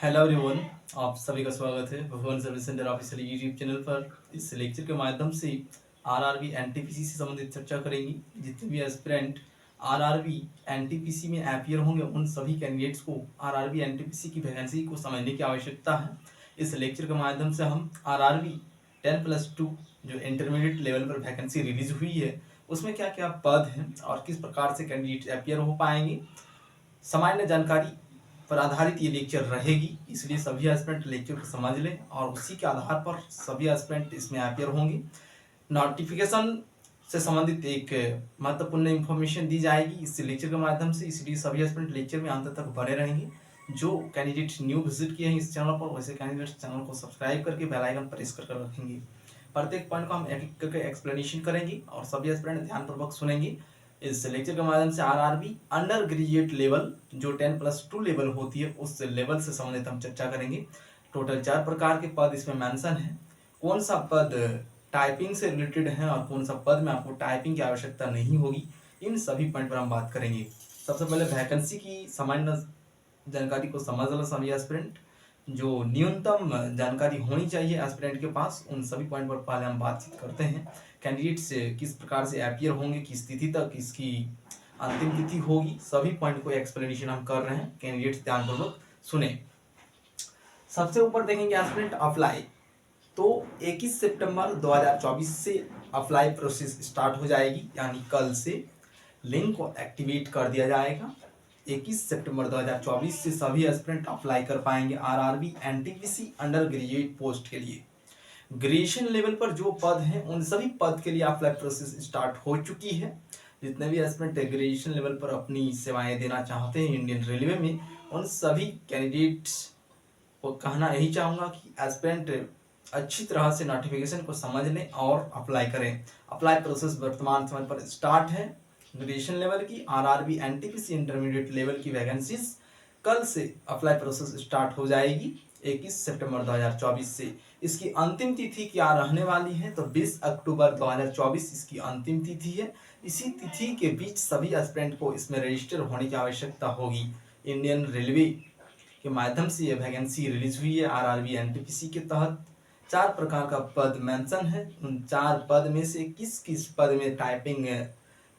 Hello everyone, आप सभी का स्वागत है Bhuvan service centre official YouTube channel पर। इस लेक्चर के माध्यम से आरआरबी एनटीपीसी से संबंधित चर्चा करेंगे। जितने भी एस्पिरेंट आरआरबी एनटीपीसी में अपीयर होंगे उन सभी कैंडिडेट्स को आरआरबी एनटीपीसी की वैकेंसी को समझने की आवश्यकता है। इस लेक्चर के माध्यम से हम आरआरबी 10+2 जो इंटरमीडिएट लेवल पर वैकेंसी रिलीज हुई है उसमें क्या क्या पद हैं और किस प्रकार से कैंडिडेट अपीयर हो पाएंगे, सामान्य जानकारी पर आधारित ये लेक्चर रहेगी। इसलिए सभी एस्पिरेंट लेक्चर को समझ लें और उसी के आधार पर सभी एस्पिरेंट इसमें अपीयर होंगे। नोटिफिकेशन से संबंधित एक महत्वपूर्ण इंफॉर्मेशन दी जाएगी इस लेक्चर के माध्यम से, इसलिए सभी एस्पिरेंट लेक्चर में अंत तक बने रहेंगे। जो कैंडिडेट न्यू विजिट किए हैं इस चैनल पर, वैसे कैंडिडेट चैनल को सब्सक्राइब करके बेल आइकन प्रेस कर रखेंगे। प्रत्येक पॉइंट को हम एक एक करके एक्सप्लेनेशन करेंगे और सभी एस्पिरेंट ध्यानपूर्वक सुनेंगे। इस लेक्चर के माध्यम से आरआरबी अंडर ग्रेजुएट लेवल जो 10+2 लेवल होती है उस लेवल से संबंधित हम चर्चा करेंगे। टोटल 4 प्रकार के पद इसमें मेंशन है। कौन सा पद टाइपिंग से रिलेटेड है और कौन सा पद में आपको टाइपिंग की आवश्यकता नहीं होगी, इन सभी पॉइंट पर हम बात करेंगे। सबसे पहले वैकेंसी की सामान्य जानकारी को समझ लो सभी एस्पिरेंट। जो न्यूनतम जानकारी होनी चाहिए एस्पिरेंट के पास, उन सभी पॉइंट पर पहले हम बातचीत करते हैं। कैंडिडेट्स किस प्रकार से अपीयर होंगे, किस तिथि तक इसकी अंतिम तिथि होगी, सभी पॉइंट को एक्सप्लेनेशन हम कर रहे हैं। कैंडिडेट्स ध्यानपूर्वक सुने। सबसे ऊपर देखेंगे एस्पिरेंट अप्लाई, तो 21 सितंबर 2024 से अप्लाई प्रोसेस स्टार्ट हो जाएगी, यानी कल से लिंक को एक्टिवेट कर दिया जाएगा। 21 सितंबर 2024 से सभी एस्पिरेंट अप्लाई कर पाएंगे RRB NTPC under graduate post के लिए। ग्रेजुएशन लेवल पर जो पद हैं उन सभी पद के लिए अप्लाई प्रोसेस स्टार्ट हो चुकी है। जितने भी एस्पिरेंट ग्रेजुएशन लेवल पर अपनी सेवाएं देना चाहते हैं इंडियन रेलवे में, उन सभी कैंडिडेट्स को कहना यही चाहूँगा कि एस्पिरेंट अच्छी तरह से नोटिफिकेशन को समझ लें और अप्लाई करें। अप्लाई प्रोसेस वर्तमान समय पर स्टार्ट है। ग्रेजुएशन लेवल की आरआरबी एनटीपीसी इंटरमीडिएट लेवल की वैकेंसीज कल से अप्लाई प्रोसेस स्टार्ट हो जाएगी 21 सितंबर 2024 से। इसकी अंतिम तिथि क्या रहने वाली है, तो 20 अक्टूबर 2024 इसकी अंतिम तिथि है। इसी तिथि के बीच सभी एस्पिरेंट को इसमें रजिस्टर होने की आवश्यकता होगी। इंडियन रेलवे के माध्यम से यह वैकेंसी रिलीज हुई है। आरआरबी एनटीपीसी के तहत 4 प्रकार का पद मेंशन है। उन 4 पद में से किस किस पद में टाइपिंग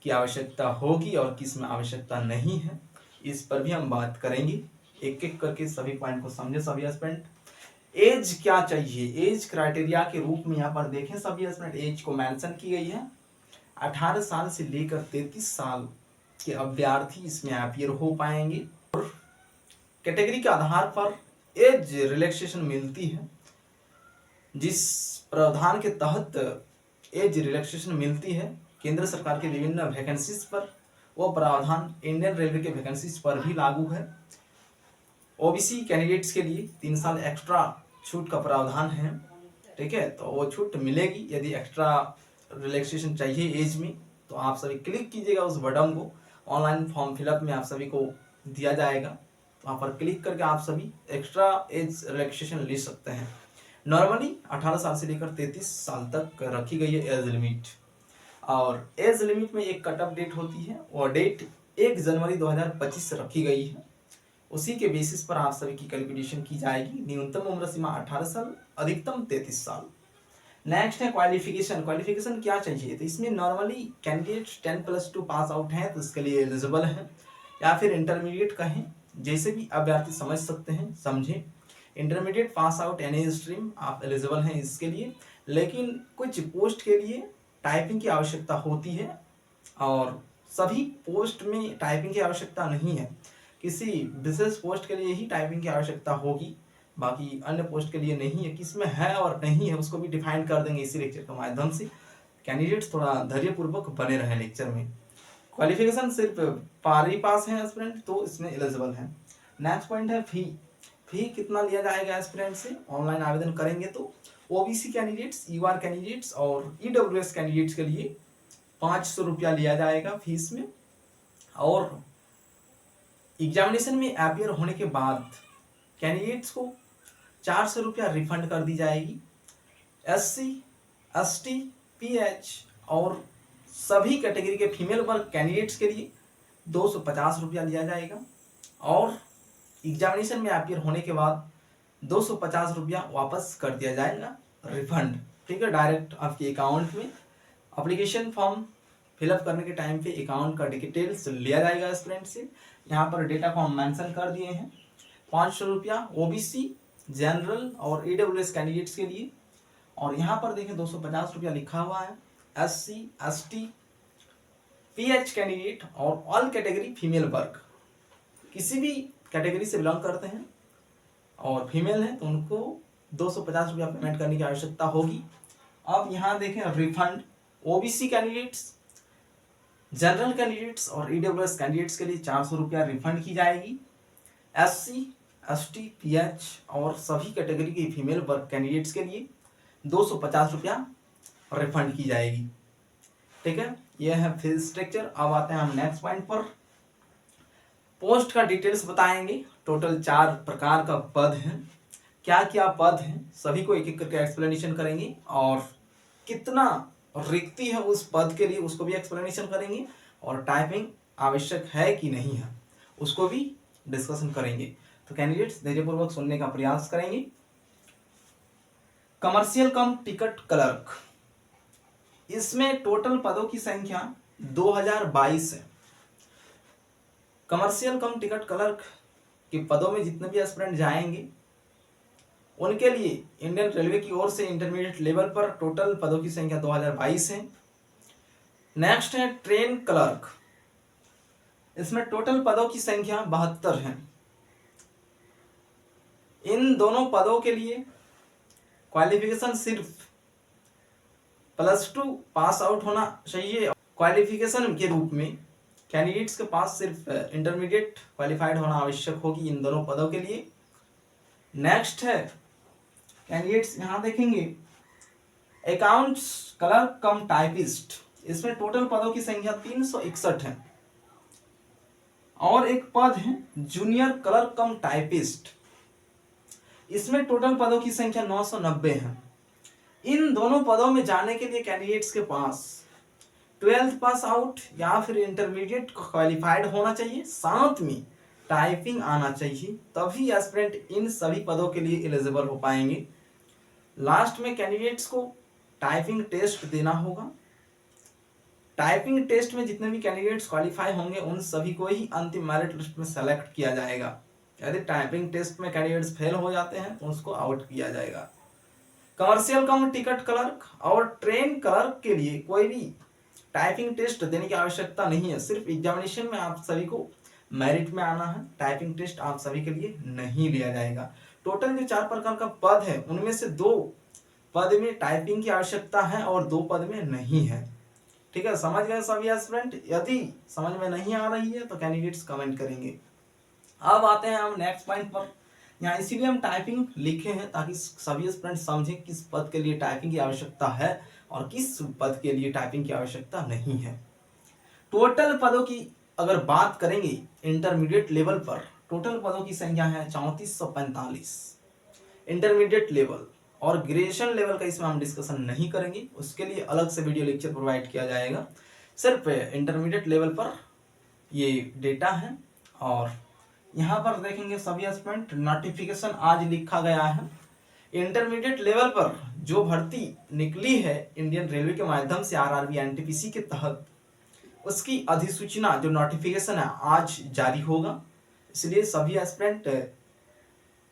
की आवश्यकता होगी और किस में आवश्यकता नहीं है, इस पर भी हम बात करेंगे। एक एक करके सभी पॉइंट को समझे सभी एस्पिरेंट। एज क्या चाहिए, एज क्राइटेरिया के रूप में यहाँ पर देखें सभी एस्पिरेंट, एज को मेंशन की गई है। 18 साल से लेकर 33 साल के अभ्यर्थी इसमें अपीयर हो पाएंगे। और कैटेगरी के आधार पर एज रिलैक्सेशन मिलती है। जिस प्रावधान के तहत एज रिलैक्सेशन मिलती है केंद्र सरकार के विभिन्न वैकेंसीज पर, वो प्रावधान इंडियन रेलवे के वैकेंसीज पर भी लागू है। ओबीसी कैंडिडेट्स के लिए 3 साल एक्स्ट्रा छूट का प्रावधान है, ठीक है, तो वो छूट मिलेगी। यदि एक्स्ट्रा रिलैक्सेशन चाहिए एज में तो आप सभी क्लिक कीजिएगा उस बटन को, ऑनलाइन फॉर्म फिलअप में आप सभी को दिया जाएगा, वहाँ पर क्लिक करके आप सभी एक्स्ट्रा एज रिलैक्सेशन ले सकते हैं। नॉर्मली 18 साल से लेकर 33 साल तक रखी गई है एज लिमिट, और एज लिमिट में एक कट ऑफ डेट होती है, और डेट 1 जनवरी 2025 से रखी गई है। उसी के बेसिस पर आप सभी की कैलकुलेशन की जाएगी। न्यूनतम उम्र सीमा 18 साल, अधिकतम 33 साल। नेक्स्ट है क्वालिफिकेशन। क्वालिफिकेशन क्या चाहिए, तो इसमें नॉर्मली कैंडिडेट 10+2 पास आउट हैं तो इसके लिए एलिजिबल है, या फिर इंटरमीडिएट कहें, जैसे भी अभ्यर्थी समझ सकते हैं समझें। Intermediate pass out any stream आप एलिजिबल हैं इसके लिए। लेकिन कुछ पोस्ट के लिए टाइपिंग की आवश्यकता होती है और सभी पोस्ट में टाइपिंग की आवश्यकता नहीं है। किसी विशेष पोस्ट के लिए ही टाइपिंग की आवश्यकता होगी, बाकी अन्य पोस्ट के लिए नहीं है। किसमें है और नहीं है उसको भी डिफाइन कर देंगे इसी लेक्चर के माध्यम से। कैंडिडेट्स थोड़ा धैर्यपूर्वक बने रहे लेक्चर में। क्वालिफिकेशन सिर्फ पारी पास है एस्पिरेंट तो इसमें एलिजिबल है। नेक्स्ट पॉइंट है फी। फी कितना लिया जाएगा एस्पिरेंट से ऑनलाइन आवेदन करेंगे तो ओबीसी कैंडिडेट्स, यूआर कैंडिडेट्स और ईडब्ल्यूएस कैंडिडेट्स के लिए 500 रुपया लिया जाएगा फीस में। और एग्जामिनेशन में अपीयर होने के बाद कैंडिडेट्स को 400 रुपया रिफंड कर दी जाएगी। एससी, एसटी, पीएच और सभी कैटेगरी के फीमेल वर्ग कैंडिडेट्स के लिए 250 रुपया लिया जाएगा। और एग्जामिनेशन में अपीयर होने के बाद ₹250 वापस कर दिया जाएगा, रिफंड। ठीक है, डायरेक्ट आपके अकाउंट में। एप्लीकेशन फॉर्म फिलअप करने के टाइम पे अकाउंट का डिटेल्स लिया जाएगा एस्पिरेंट से। यहाँ पर डेटा को हम मेंशन कर दिए हैं। ₹500 ओबीसी, जनरल और ईडब्ल्यूएस कैंडिडेट्स के लिए। और यहाँ पर देखें ₹250 लिखा हुआ है एससी, एसटी, पीएच कैंडिडेट और ऑल कैटेगरी फीमेल वर्ग। किसी भी कैटेगरी से बिलोंग करते हैं और फीमेल हैं तो उनको ₹250 पेमेंट करने की आवश्यकता होगी। अब यहाँ देखें refund OBC candidates, general candidates और ईडब्ल्यूएस कैंडिडेट्स के लिए ₹400 रिफंड की जाएगी। एससी, एसटी, पीएच और सभी कैटेगरी के फीमेल वर्ग कैंडिडेट्स के लिए ₹250 रिफंड की जाएगी। ठीक है, यह है फीस स्ट्रक्चर। अब आते हैं हम नेक्स्ट पॉइंट पर। पोस्ट का डिटेल्स बताएंगे। टोटल 4 प्रकार का पद है। क्या क्या पद हैं सभी को एक एक करके एक्सप्लेनेशन करेंगे और कितना रिक्ति है उस पद के लिए उसको भी एक्सप्लेनेशन करेंगे और टाइपिंग आवश्यक है कि नहीं है उसको भी डिस्कशन करेंगे। तो कैंडिडेट्स धैर्यपूर्वक सुनने का प्रयास करेंगे। कमर्शियल कम टिकट क्लर्क, इसमें टोटल पदों की संख्या 2022 है। कमर्शियल कम टिकट क्लर्क के पदों में जितने भी एस्पिरेंट जाएंगे उनके लिए इंडियन रेलवे की ओर से इंटरमीडिएट लेवल पर टोटल पदों की संख्या 2022 है। नेक्स्ट है ट्रेन क्लर्क, इसमें टोटल पदों की संख्या 72 है। इन दोनों पदों के लिए क्वालिफिकेशन सिर्फ +2 पास आउट होना चाहिए। क्वालिफिकेशन के रूप में कैंडिडेट्स के पास सिर्फ इंटरमीडिएट क्वालिफाइड होना आवश्यक होगी इन दोनों पदों के लिए। नेक्स्ट है कैंडिडेट्स, यहाँ देखेंगे अकाउंट्स क्लर्क कम टाइपिस्ट, इसमें टोटल पदों की संख्या 361 है। और एक पद है जूनियर क्लर्क कम टाइपिस्ट, इसमें टोटल पदों की संख्या 990 है। इन दोनों पदों में जाने के लिए कैंडिडेट्स के पास 12th पास आउट या फिर इंटरमीडिएट क्वालिफाइड होना चाहिए, साथ में टाइपिंग आना चाहिए, तभी एस्पिरेंट इन सभी पदों के लिए एलिजिबल हो पाएंगे। लास्ट में कैंडिडेट्स को टाइपिंग टेस्ट देना होगा। टाइपिंग टेस्ट में जितने भी कैंडिडेट्स क्वालिफाई होंगे उन सभी को ही अंतिम मेरिट लिस्ट में सेलेक्ट किया जाएगा। यदि टाइपिंग टेस्ट में कैंडिडेट्स फेल हो जाते हैं तो उसको आउट किया जाएगा। कमर्शियल कम टिकट क्लर्क और ट्रेन क्लर्क के लिए कोई भी टाइपिंग टेस्ट देने की आवश्यकता नहीं है, सिर्फ एग्जामिनेशन में आप सभी को मेरिट में आना है। टाइपिंग टेस्ट आप सभी के लिए नहीं लिया जाएगा। टोटल जो 4 प्रकार का पद है उनमें से 2 पद में टाइपिंग की आवश्यकता है और 2 पद में नहीं है। ठीक है, समझ गए सभी एस्पिरेंट? यदि समझ में नहीं आ रही है तो कैंडिडेट्स कमेंट करेंगे। अब आते हैं हम नेक्स्ट पॉइंट पर। यहाँ इसीलिए हम टाइपिंग लिखे हैं ताकि सभी एस्पिरेंट समझें किस पद के लिए टाइपिंग की आवश्यकता है और किस पद के लिए टाइपिंग की आवश्यकता नहीं है। टोटल पदों की अगर बात करेंगे इंटरमीडिएट लेवल पर, टोटल पदों की संख्या है 3445 इंटरमीडिएट लेवल, और ग्रेजुएशन लेवल का इसमें हम डिस्कशन नहीं करेंगे, उसके लिए अलग से वीडियो लेक्चर प्रोवाइड किया जाएगा। सिर्फ इंटरमीडिएट लेवल पर ये डेटा है। और यहाँ पर देखेंगे सभी एस्पिरेंट नोटिफिकेशन आज लिखा गया है। इंटरमीडिएट लेवल पर जो भर्ती निकली है इंडियन रेलवे के माध्यम से आरआरबी एनटीपीसी के तहत, उसकी अधिसूचना जो नोटिफिकेशन है आज जारी होगा। इसलिए सभी एस्पिरेंट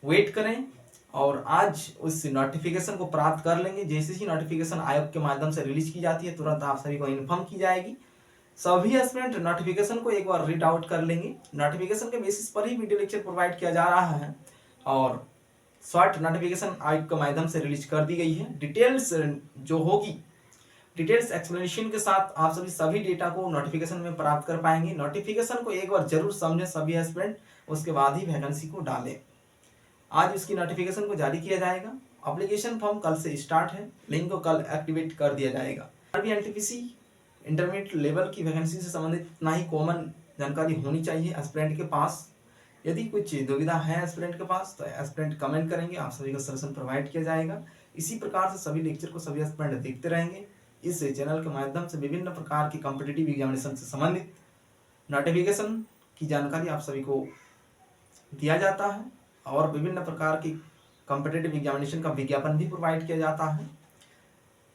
वेट करें और आज उस नोटिफिकेशन को प्राप्त कर लेंगे। जैसे ही नोटिफिकेशन आयोग के माध्यम से रिलीज की जाती है तुरंत आप सभी को इन्फॉर्म की जाएगी। सभी एस्पिरेंट नोटिफिकेशन को एक बार रीड आउट कर लेंगे। नोटिफिकेशन के बेसिस पर ही वीडियो लेक्चर प्रोवाइड किया जा रहा है और शॉर्ट नोटिफिकेशन आयोग के माध्यम से रिलीज कर दी गई है। डिटेल्स जो होगी, डिटेल्स एक्सप्लेनेशन के साथ आप सभी डेटा को नोटिफिकेशन में प्राप्त कर पाएंगे। नोटिफिकेशन को एक बार जरूर समझें सभी एस्पिरेंट, उसके बाद ही वैकेंसी को डालें। आज इसकी नोटिफिकेशन को जारी किया जाएगा। एप्लीकेशन फॉर्म कल से स्टार्ट है, लिंक को कल एक्टिवेट कर दिया जाएगा। आरआरबी एनटीपीसी इंटरमीडिएट लेवल की वैकेंसी से संबंधित इतना ही कॉमन जानकारी होनी चाहिए एस्पिरेंट के पास। यदि कुछ दुविधा है एस्पिरेंट के पास तो एस्पिरेंट कमेंट करेंगे, आप सभी को सजेशन प्रोवाइड किया जाएगा। इसी प्रकार से सभी लेक्चर को सभी एस्पिरेंट देखते रहेंगे। इस चैनल के माध्यम से विभिन्न प्रकार की कॉम्पिटिटिव एग्जामिनेशन से संबंधित नोटिफिकेशन की जानकारी आप सभी को दिया जाता है और विभिन्न प्रकार की कॉम्पिटिटिव एग्जामिनेशन का विज्ञापन भी प्रोवाइड किया जाता है,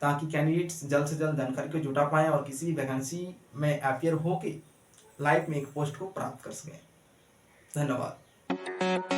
ताकि कैंडिडेट्स जल्द से जल्द जानकारी को जुटा पाएँ और किसी भी वैकेंसी में अपीयर होके लाइफ में एक पोस्ट को प्राप्त कर सकें। धन्यवाद।